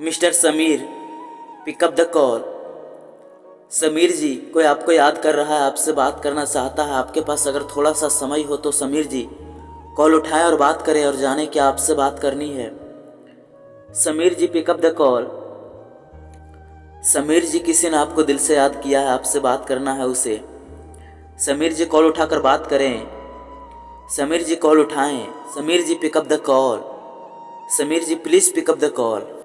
Mister Sameer, pick up the call. Sameer ji, कोई आपको याद कर रहा है, आपसे बात करना चाहता है। आपके पास अगर थोड़ा सा समय हो तो समीर जी कॉल उठाएं और बात करें और जाने क्या आपसे बात करनी है। Sameer ji, pick up the call. Sameer जी, किसी ने आपको दिल से याद किया है, आपसे बात करना है उसे। समीर जी, कॉल उठाकर बात करें। समीर जी, कॉल उठाएं। Sameer ji, pick up the call. Sameer ji, please pick up the call.